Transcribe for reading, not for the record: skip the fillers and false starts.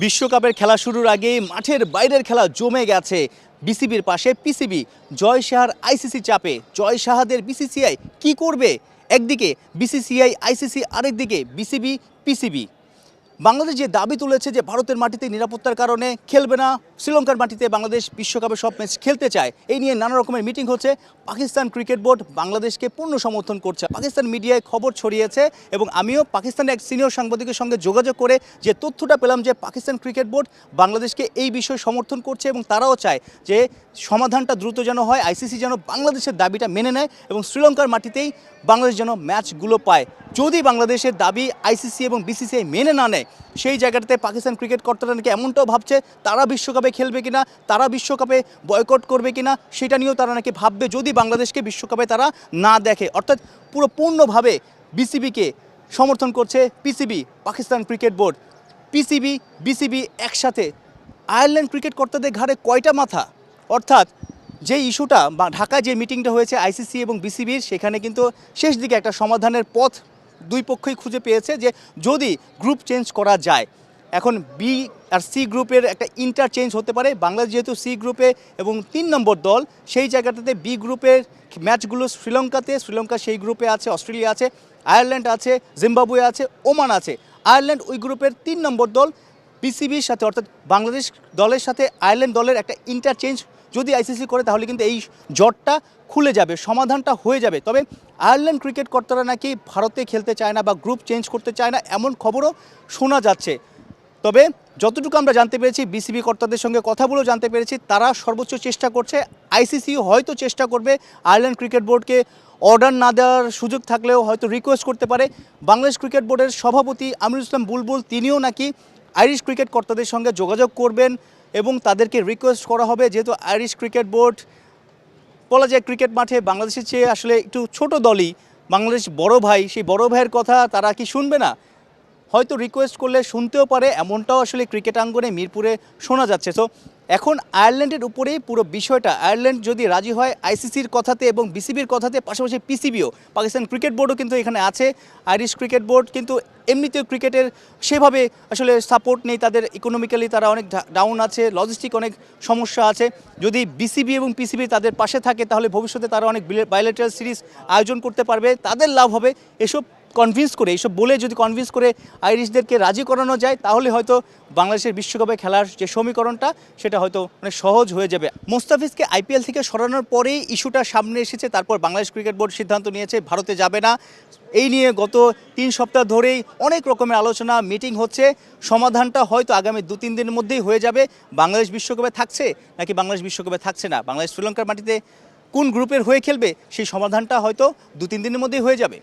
বিশ্বকাপের খেলা শুরুর আগেই মাঠের বাইরের খেলা জমে গেছে। বিসিবির পাশে পিসিবি, জয় শাহর আইসিসি চাপে। জয় শাহদের বিসিসিআই কি করবে? একদিকে বিসিসিআই আইসিসি, আরেকদিকে বিসিবি পিসিবি। বাংলাদেশ যে দাবি তুলেছে যে ভারতের মাটিতে নিরাপত্তার কারণে খেলবে না, শ্রীলঙ্কার মাটিতে বাংলাদেশ বিশ্বকাপে সব ম্যাচ খেলতে চায়, এই নিয়ে নানা রকমের মিটিং হচ্ছে। পাকিস্তান ক্রিকেট বোর্ড বাংলাদেশকে পূর্ণ সমর্থন করছে। পাকিস্তান মিডিয়ায় খবর ছড়িয়েছে এবং আমিও পাকিস্তানের এক সিনিয়র সাংবাদিকের সঙ্গে যোগাযোগ করে যে তথ্যটা পেলাম যে পাকিস্তান ক্রিকেট বোর্ড বাংলাদেশকে এই বিষয়ে সমর্থন করছে এবং তারাও চায় যে সমাধানটা দ্রুত যেন হয়, আইসিসি যেন বাংলাদেশের দাবিটা মেনে নেয় এবং শ্রীলঙ্কার মাটিতেই বাংলাদেশ যেন ম্যাচগুলো পায়। যদি বাংলাদেশের দাবি আইসিসি এবং বিসিসিআই মেনে না নেয়, সেই জায়গাটাতে পাকিস্তান ক্রিকেট কর্তারা নাকি এমনটাও ভাবছে তারা বিশ্বকাপে খেলবে কিনা, তারা বিশ্বকাপে বয়কট করবে কিনা, সেটা নিয়েও তারা নাকি ভাববে যদি বাংলাদেশকে বিশ্বকাপে তারা না দেখে। অর্থাৎ পুরো পূর্ণভাবে বিসিবিকে সমর্থন করছে PCB, Pakistan cricket board. PCB BCB একসাথে, আয়ারল্যান্ড ক্রিকেট কর্তাদের ঘাড়ে কয়টা মাথা? অর্থাৎ যে ইস্যুটা বা ঢাকায় যে মিটিংটা হয়েছে আইসিসি এবং বিসিবির, সেখানে কিন্তু শেষ দিকে একটা সমাধানের পথ দুই পক্ষই খুঁজে পেয়েছে যে যদি গ্রুপ চেঞ্জ করা যায়। এখন বি আর সি গ্রুপের একটা ইন্টারচেঞ্জ হতে পারে। বাংলাদেশ যেহেতু সি গ্রুপে এবং 3 নম্বর দল, সেই জায়গাটাতে বি গ্রুপের ম্যাচগুলো শ্রীলঙ্কা সেই গ্রুপে আছে, অস্ট্রেলিয়া আছে, আয়ারল্যান্ড আছে, জিম্বাবুয়ে আছে, ওমান আছে। আয়ারল্যান্ড ওই গ্রুপের 3 নম্বর দল। পিসিবির সাথে অর্থাৎ বাংলাদেশ দলের সাথে আয়ারল্যান্ড দলের একটা ইন্টারচেঞ্জ যদি আইসিসি করে তাহলে কিন্তু এই জটটা খুলে যাবে, সমাধানটা হয়ে যাবে। তবে আয়ারল্যান্ড ক্রিকেট কর্তারা নাকি ভারতে খেলতে চায় না বা গ্রুপ চেঞ্জ করতে চায় না, এমন খবরও শোনা যাচ্ছে। তবে যতটুকু আমরা জানতে পেরেছি, বিসিবি কর্তাদের সঙ্গে কথা বলেও জানতে পেরেছি তারা সর্বোচ্চ চেষ্টা করছে। আইসিসি হয়তো চেষ্টা করবে আয়ারল্যান্ড ক্রিকেট বোর্ডকে অর্ডার না দেওয়ার সুযোগ থাকলেও হয়তো রিকোয়েস্ট করতে পারে। বাংলাদেশ ক্রিকেট বোর্ডের সভাপতি আমিরুল ইসলাম বুলবুল, তিনিও নাকি আইরিশ ক্রিকেট কর্তাদের সঙ্গে যোগাযোগ করবেন এবং তাদেরকে রিকোয়েস্ট করা হবে, যেহেতু আইরিশ ক্রিকেট বোর্ড বলা যায় ক্রিকেট মাঠে বাংলাদেশের চেয়ে আসলে একটু ছোট দলই, বাংলাদেশ বড় ভাই, সেই বড় ভাইয়ের কথা তারা কি শুনবে না? হয়তো রিকোয়েস্ট করলে শুনতেও পারে, এমনটাও আসলে ক্রিকেট আঙ্গনে মিরপুরে শোনা যাচ্ছে। তো এখন আয়ারল্যান্ডের উপরেই পুরো বিষয়টা। আয়ারল্যান্ড যদি রাজি হয় আইসিসির কথাতে এবং বিসিবির কথাতে, পাশাপাশি পিসিবিও, পাকিস্তান ক্রিকেট বোর্ডও কিন্তু এখানে আছে। আইরিশ ক্রিকেট বোর্ড কিন্তু এমনিতেও ক্রিকেটের সেভাবে আসলে সাপোর্ট নেই, তাদের ইকোনমিক্যালি তারা অনেক ডাউন আছে, লজিস্টিক অনেক সমস্যা আছে। যদি বিসিবি এবং পিসিবি তাদের পাশে থাকে তাহলে ভবিষ্যতে তারা অনেক বাইলেটারাল সিরিজ আয়োজন করতে পারবে, তাদের লাভ হবে। এসব কনভিন্স করে, এইসব বলে যদি কনভিন্স করে আইরিশদেরকে রাজি করানো যায়, তাহলে হয়তো বাংলাদেশের বিশ্বকাপে খেলার যে সমীকরণটা সেটা হয়তো অনেক সহজ হয়ে যাবে। মোস্তাফিজকে আইপিএল থেকে সরানোর পরেই ইস্যুটা সামনে এসেছে। তারপর বাংলাদেশ ক্রিকেট বোর্ড সিদ্ধান্ত নিয়েছে ভারতে যাবে না। এই নিয়ে গত 3 সপ্তাহ ধরেই অনেক রকমের আলোচনা, মিটিং হচ্ছে। সমাধানটা হয়তো আগামী 2-3 দিনের মধ্যেই হয়ে যাবে। বাংলাদেশ বিশ্বকাপে থাকছে নাকি বাংলাদেশ বিশ্বকাপে থাকছে না, বাংলাদেশ শ্রীলঙ্কার মাটিতে কোন গ্রুপের হয়ে খেলবে, সেই সমাধানটা হয়তো 2-3 দিনের মধ্যেই হয়ে যাবে।